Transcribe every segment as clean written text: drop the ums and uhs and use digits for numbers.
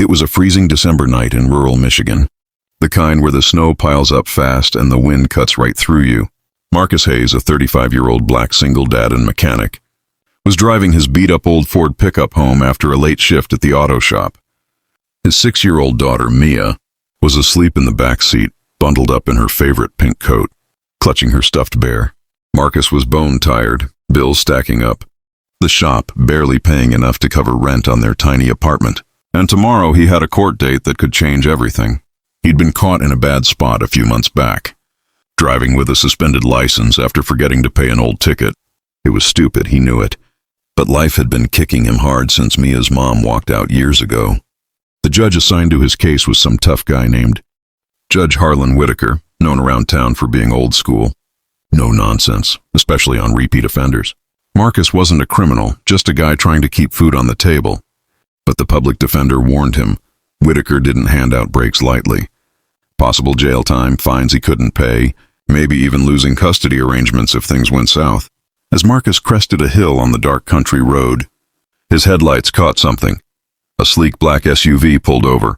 It was a freezing December night in rural Michigan, the kind where the snow piles up fast and the wind cuts right through you. Marcus Hayes, a 35-year-old black single dad and mechanic, was driving his beat-up old Ford pickup home after a late shift at the auto shop. His 6-year-old daughter, Mia, was asleep in the back seat, bundled up in her favorite pink coat, clutching her stuffed bear. Marcus was bone-tired, bills stacking up, the shop barely paying enough to cover rent on their tiny apartment. And tomorrow he had a court date that could change everything. He'd been caught in a bad spot a few months back, driving with a suspended license after forgetting to pay an old ticket. It was stupid, he knew it, but life had been kicking him hard since Mia's mom walked out years ago. The judge assigned to his case was some tough guy named Judge Harlan Whitaker, known around town for being old school. No nonsense, especially on repeat offenders. Marcus wasn't a criminal, just a guy trying to keep food on the table. But the public defender warned him, Whitaker didn't hand out breaks lightly. Possible jail time, fines he couldn't pay, maybe even losing custody arrangements if things went south. As Marcus crested a hill on the dark country road, his headlights caught something. A sleek black SUV pulled over,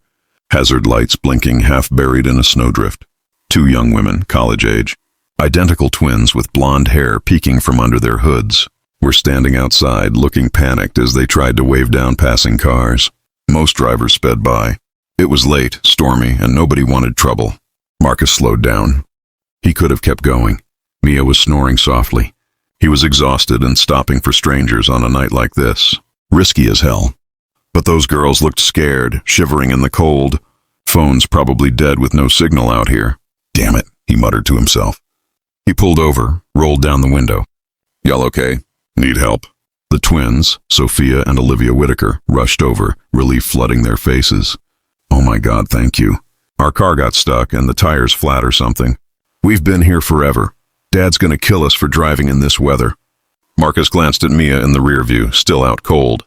hazard lights blinking half buried in a snowdrift. 2 young women, college age, identical twins with blonde hair peeking from under their hoods, were standing outside looking panicked as they tried to wave down passing cars. Most drivers sped by. It was late, stormy, and nobody wanted trouble. Marcus slowed down. He could have kept going. Mia was snoring softly. He was exhausted and stopping for strangers on a night like this. Risky as hell. But those girls looked scared, shivering in the cold. Phone's probably dead with no signal out here. Damn it, he muttered to himself. He pulled over, rolled down the window. Y'all okay? Need help? The twins, Sophia and Olivia Whitaker, rushed over, relief flooding their faces. Oh my God, thank you. Our car got stuck and the tire's flat or something. We've been here forever. Dad's gonna kill us for driving in this weather. Marcus glanced at Mia in the rear view, still out cold.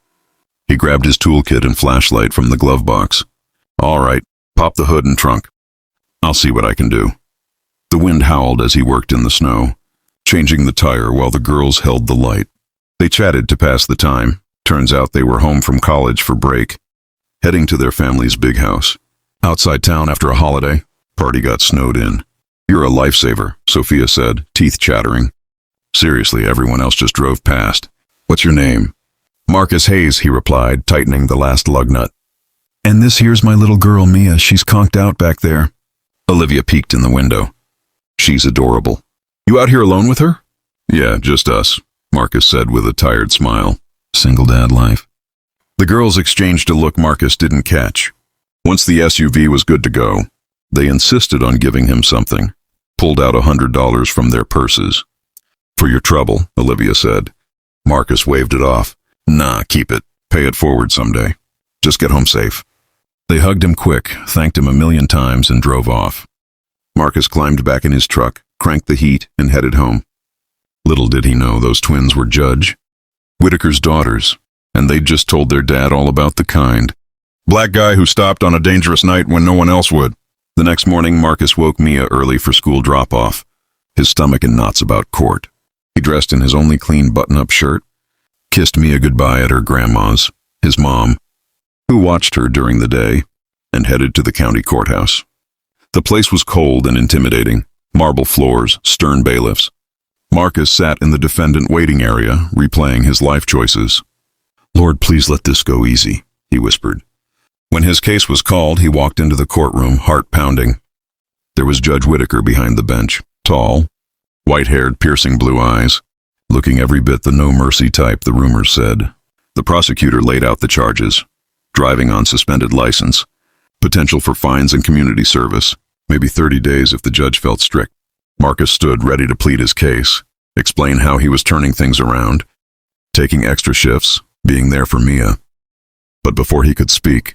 He grabbed his toolkit and flashlight from the glove box. All right, pop the hood and trunk. I'll see what I can do. The wind howled as he worked in the snow, changing the tire while the girls held the light. They chatted to pass the time. Turns out they were home from college for break, heading to their family's big house. Outside town after a holiday, party got snowed in. You're a lifesaver, Sophia said, teeth chattering. Seriously, everyone else just drove past. What's your name? Marcus Hayes, he replied, tightening the last lug nut. And this here's my little girl, Mia. She's conked out back there. Olivia peeked in the window. She's adorable. You out here alone with her? Yeah, just us, Marcus said with a tired smile. Single dad life. The girls exchanged a look Marcus didn't catch. Once the SUV was good to go, they insisted on giving him something, pulled out $100 from their purses. For your trouble, Olivia said. Marcus waved it off. Nah, keep it. Pay it forward someday. Just get home safe. They hugged him quick, thanked him a million times, and drove off. Marcus climbed back in his truck, cranked the heat, and headed home. Little did he know those twins were Judge Whitaker's daughters, and they'd just told their dad all about the kind. Black guy who stopped on a dangerous night when no one else would. The next morning, Marcus woke Mia early for school drop-off, his stomach in knots about court. He dressed in his only clean button-up shirt, kissed Mia goodbye at her grandma's, his mom, who watched her during the day, and headed to the county courthouse. The place was cold and intimidating, marble floors, stern bailiffs. Marcus sat in the defendant waiting area, replaying his life choices. Lord, please let this go easy, he whispered. When his case was called, he walked into the courtroom, heart pounding. There was Judge Whitaker behind the bench, tall, white-haired, piercing blue eyes, looking every bit the no-mercy type the rumors said. The prosecutor laid out the charges: driving on suspended license, potential for fines and community service, maybe 30 days if the judge felt strict. Marcus stood ready to plead his case, explain how he was turning things around, taking extra shifts, being there for Mia. But before he could speak,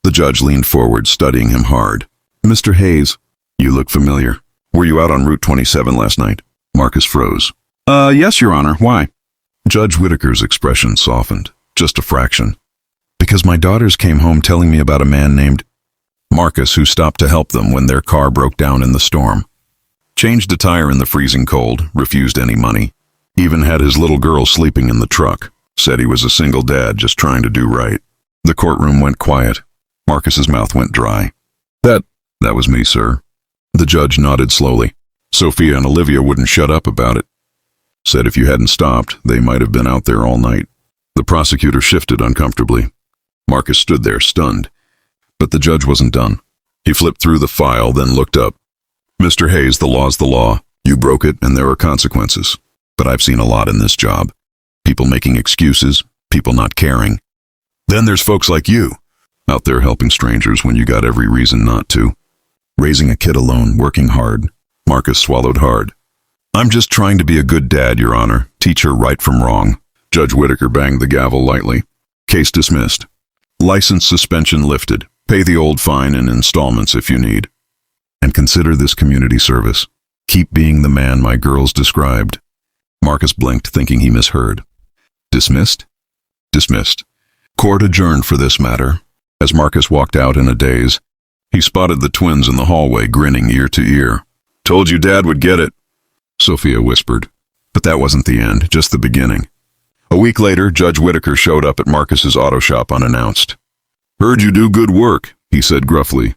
the judge leaned forward, studying him hard. Mr. Hayes, you look familiar. Were you out on Route 27 last night? Marcus froze. Yes, Your Honor. Why? Judge Whitaker's expression softened, just a fraction. Because my daughters came home telling me about a man named Marcus who stopped to help them when their car broke down in the storm. Changed a tire in the freezing cold, refused any money. Even had his little girl sleeping in the truck. Said he was a single dad just trying to do right. The courtroom went quiet. Marcus's mouth went dry. That was me, sir. The judge nodded slowly. Sophia and Olivia wouldn't shut up about it. Said if you hadn't stopped, they might have been out there all night. The prosecutor shifted uncomfortably. Marcus stood there, stunned. But the judge wasn't done. He flipped through the file, then looked up. Mr. Hayes, the law's the law. You broke it, and there are consequences. But I've seen a lot in this job. People making excuses, people not caring. Then there's folks like you, out there helping strangers when you got every reason not to. Raising a kid alone, working hard. Marcus swallowed hard. I'm just trying to be a good dad, Your Honor. Teach her right from wrong. Judge Whitaker banged the gavel lightly. Case dismissed. License suspension lifted. Pay the old fine in installments if you need. And consider this community service. Keep being the man my girls described. Marcus blinked, thinking he misheard. Dismissed? Dismissed. Court adjourned for this matter. As Marcus walked out in a daze, he spotted the twins in the hallway, grinning ear to ear. Told you Dad would get it, Sophia whispered. But that wasn't the end, just the beginning. A week later, Judge Whitaker showed up at Marcus's auto shop unannounced. Heard you do good work, he said gruffly.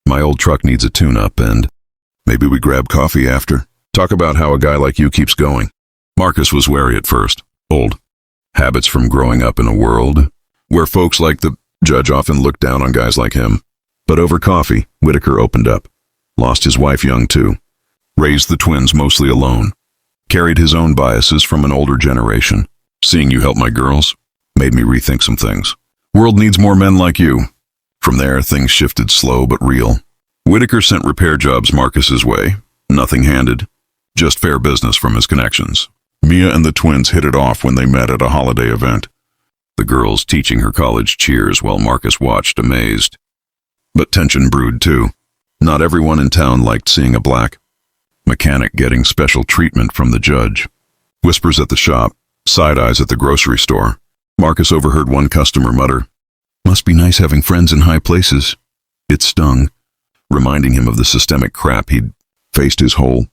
My old truck needs a tune-up, and maybe we grab coffee after. Talk about how a guy like you keeps going. Marcus was wary at first. Old habits from growing up in a world where folks like the judge often looked down on guys like him. But over coffee, Whitaker opened up. Lost his wife young, too. Raised the twins mostly alone. Carried his own biases from an older generation. Seeing you help my girls made me rethink some things. World needs more men like you. From there, things shifted slow but real. Whitaker sent repair jobs Marcus's way. Nothing handed. Just fair business from his connections. Mia and the twins hit it off when they met at a holiday event. The girls teaching her college cheers while Marcus watched amazed. But tension brewed too. Not everyone in town liked seeing a black mechanic getting special treatment from the judge. Whispers at the shop, side eyes at the grocery store. Marcus overheard one customer mutter, "Must be nice having friends in high places." It stung, reminding him of the systemic crap he'd faced his whole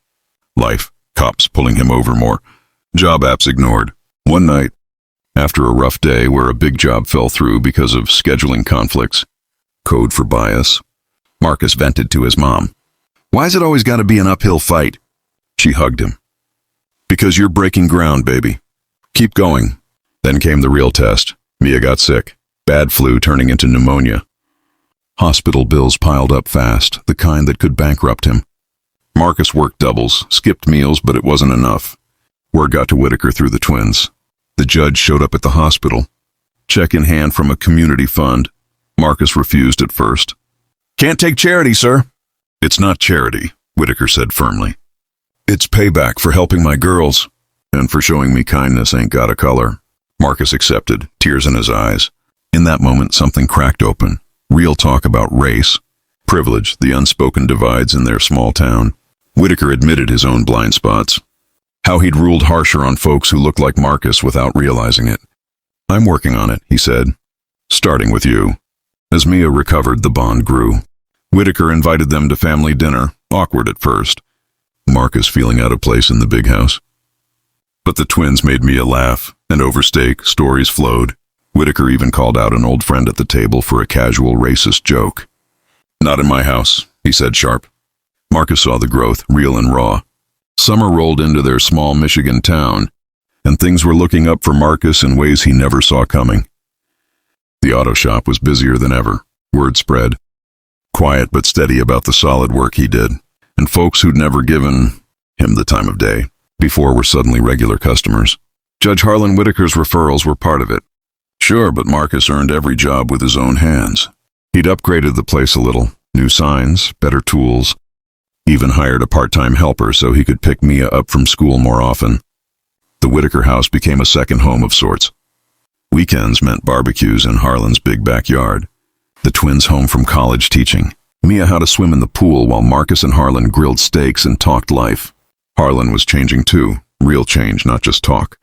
life. Cops pulling him over more. Job apps ignored. One night, after a rough day where a big job fell through because of scheduling conflicts, code for bias, Marcus vented to his mom. Why's it always got to be an uphill fight? She hugged him. Because you're breaking ground, baby. Keep going. Then came the real test. Mia got sick. Bad flu turning into pneumonia. Hospital bills piled up fast, the kind that could bankrupt him. Marcus worked doubles, skipped meals, but it wasn't enough. Word got to Whitaker through the twins. The judge showed up at the hospital. Check in hand from a community fund. Marcus refused at first. Can't take charity, sir. It's not charity, Whitaker said firmly. It's payback for helping my girls, and for showing me kindness ain't got a color. Marcus accepted, tears in his eyes. In that moment, something cracked open. Real talk about race, privilege, the unspoken divides in their small town. Whitaker admitted his own blind spots. How he'd ruled harsher on folks who looked like Marcus without realizing it. I'm working on it, he said. Starting with you. As Mia recovered, the bond grew. Whitaker invited them to family dinner, awkward at first. Marcus feeling out of place in the big house. But the twins made Mia laugh, and over steak, stories flowed. Whitaker even called out an old friend at the table for a casual racist joke. Not in my house, he said sharp. Marcus saw the growth, real and raw. Summer rolled into their small Michigan town, and things were looking up for Marcus in ways he never saw coming. The auto shop was busier than ever. Word spread. Quiet but steady about the solid work he did, and folks who'd never given him the time of day before were suddenly regular customers. Judge Harlan Whitaker's referrals were part of it. Sure, but Marcus earned every job with his own hands. He'd upgraded the place a little. New signs, better tools. Even hired a part-time helper so he could pick Mia up from school more often. The Whitaker house became a second home of sorts. Weekends meant barbecues in Harlan's big backyard. The twins home from college teaching Mia how to swim in the pool while Marcus and Harlan grilled steaks and talked life. Harlan was changing too. Real change, not just talk.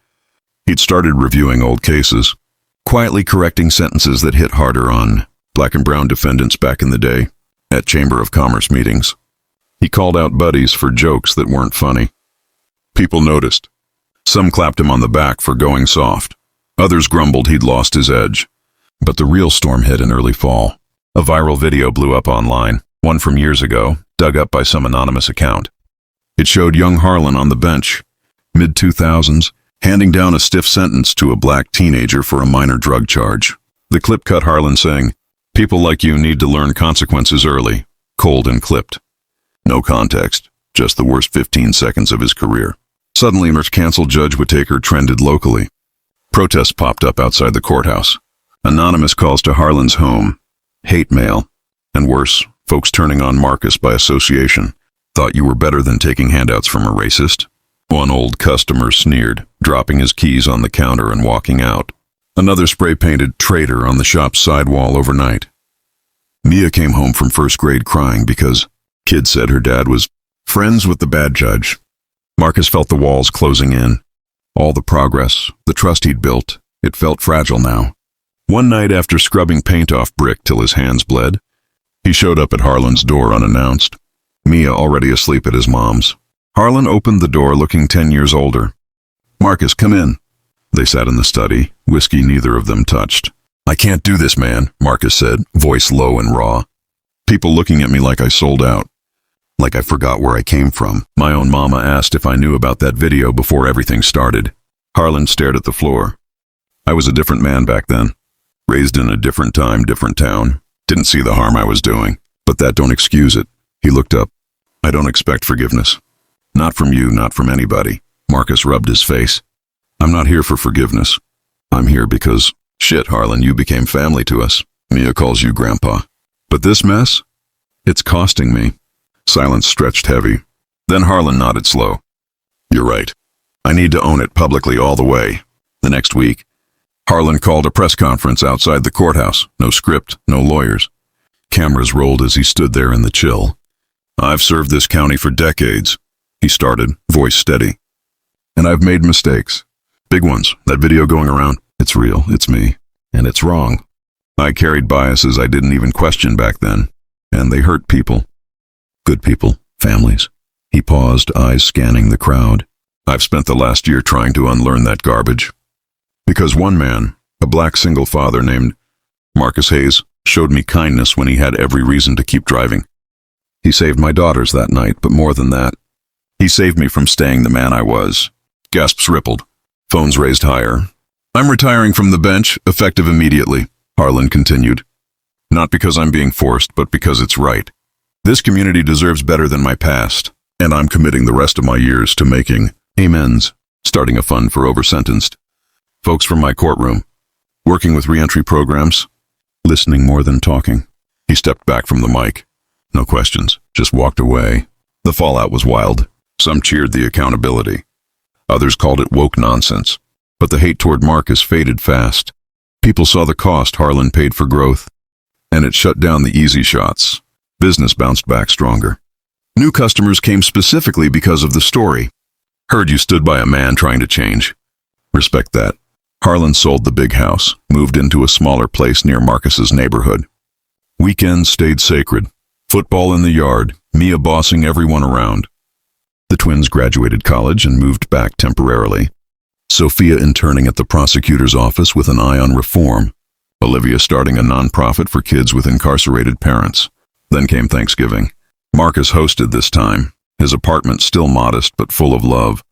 He'd started reviewing old cases, quietly correcting sentences that hit harder on black and brown defendants back in the day at Chamber of Commerce meetings. He called out buddies for jokes that weren't funny. People noticed. Some clapped him on the back for going soft. Others grumbled he'd lost his edge. But the real storm hit in early fall. A viral video blew up online, one from years ago, dug up by some anonymous account. It showed young Harlan on the bench, mid-2000s, handing down a stiff sentence to a black teenager for a minor drug charge. The clip cut Harlan saying, "People like you need to learn consequences early," cold and clipped. No context, just the worst 15 seconds of his career. Suddenly, a canceled Judge Whittaker trended locally. Protests popped up outside the courthouse. Anonymous calls to Harlan's home. Hate mail. And worse, folks turning on Marcus by association. Thought you were better than taking handouts from a racist? One old customer sneered, dropping his keys on the counter and walking out. Another spray-painted traitor on the shop's sidewall overnight. Mia came home from first grade crying because kid said her dad was friends with the bad judge. Marcus felt the walls closing in. All the progress, the trust he'd built, it felt fragile now. One night after scrubbing paint off brick till his hands bled, he showed up at Harlan's door unannounced. Mia already asleep at his mom's. Harlan opened the door looking 10 years older. "Marcus, come in." They sat in the study, whiskey neither of them touched. "I can't do this, man," Marcus said, voice low and raw. "People looking at me like I sold out. Like I forgot where I came from. My own mama asked if I knew about that video before everything started." Harlan stared at the floor. "I was a different man back then. Raised in a different time, different town. Didn't see the harm I was doing. But that don't excuse it." He looked up. "I don't expect forgiveness. Not from you, not from anybody." Marcus rubbed his face. "I'm not here for forgiveness. I'm here because, shit, Harlan, you became family to us. Mia calls you Grandpa. But this mess? It's costing me." Silence stretched heavy. Then Harlan nodded slow. "You're right. I need to own it publicly all the way." The next week, Harlan called a press conference outside the courthouse. No script, no lawyers. Cameras rolled as he stood there in the chill. "I've served this county for decades," he started, voice steady. "And I've made mistakes. Big ones. That video going around. It's real. It's me. And it's wrong. I carried biases I didn't even question back then. And they hurt people. Good people. Families." He paused, eyes scanning the crowd. "I've spent the last year trying to unlearn that garbage. Because one man, a black single father named Marcus Hayes, showed me kindness when he had every reason to keep driving. He saved my daughters that night, but more than that, he saved me from staying the man I was." Gasps rippled. Phones raised higher. "I'm retiring from the bench, effective immediately," Harlan continued. "Not because I'm being forced, but because it's right. This community deserves better than my past, and I'm committing the rest of my years to making amends, starting a fund for over-sentenced folks from my courtroom, working with reentry programs, listening more than talking." He stepped back from the mic. No questions, just walked away. The fallout was wild. Some cheered the accountability. Others called it woke nonsense. But the hate toward Marcus faded fast. People saw the cost Harlan paid for growth, and it shut down the easy shots. Business bounced back stronger. New customers came specifically because of the story. "Heard you stood by a man trying to change. Respect that." Harlan sold the big house, moved into a smaller place near Marcus's neighborhood. Weekends stayed sacred. Football in the yard, Mia bossing everyone around. The twins graduated college and moved back temporarily. Sophia interning at the prosecutor's office with an eye on reform. Olivia starting a nonprofit for kids with incarcerated parents. Then came Thanksgiving. Marcus hosted this time, his apartment still modest but full of love.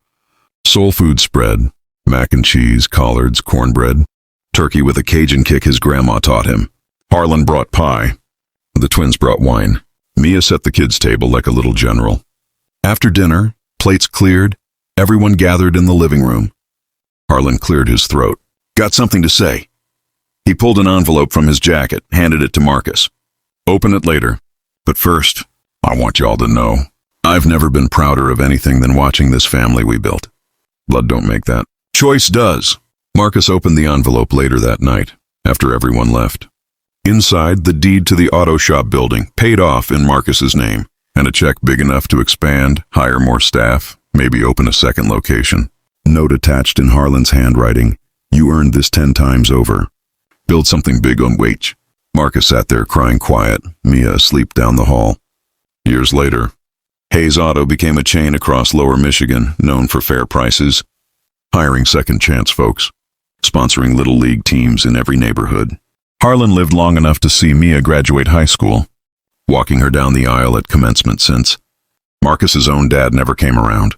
Soul food spread, mac and cheese, collards, cornbread, turkey with a Cajun kick his grandma taught him. Harlan brought pie. The twins brought wine. Mia set the kids' table like a little general. After dinner, plates cleared, everyone gathered in the living room. Harlan cleared his throat. "Got something to say." He pulled an envelope from his jacket, handed it to Marcus. "Open it later. But first, I want y'all to know, I've never been prouder of anything than watching this family we built. Blood don't make that. Choice does." Marcus opened the envelope later that night, after everyone left. Inside, the deed to the auto shop building, paid off in Marcus's name, and a check big enough to expand, hire more staff, maybe open a second location. Note attached in Harlan's handwriting, "You earned this 10 times over. Build something big on wage." Marcus sat there crying quiet, Mia asleep down the hall. Years later, Hayes Auto became a chain across Lower Michigan, known for fair prices, hiring second chance folks, sponsoring little league teams in every neighborhood. Harlan lived long enough to see Mia graduate high school, walking her down the aisle at commencement since Marcus's own dad never came around.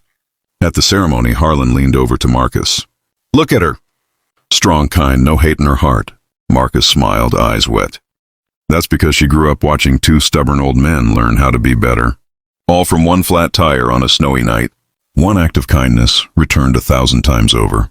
At the ceremony, Harlan leaned over to Marcus. "Look at her. Strong, kind, no hate in her heart." Marcus smiled, eyes wet. "That's because she grew up watching two stubborn old men learn how to be better. All from one flat tire on a snowy night." One act of kindness returned 1,000 times over.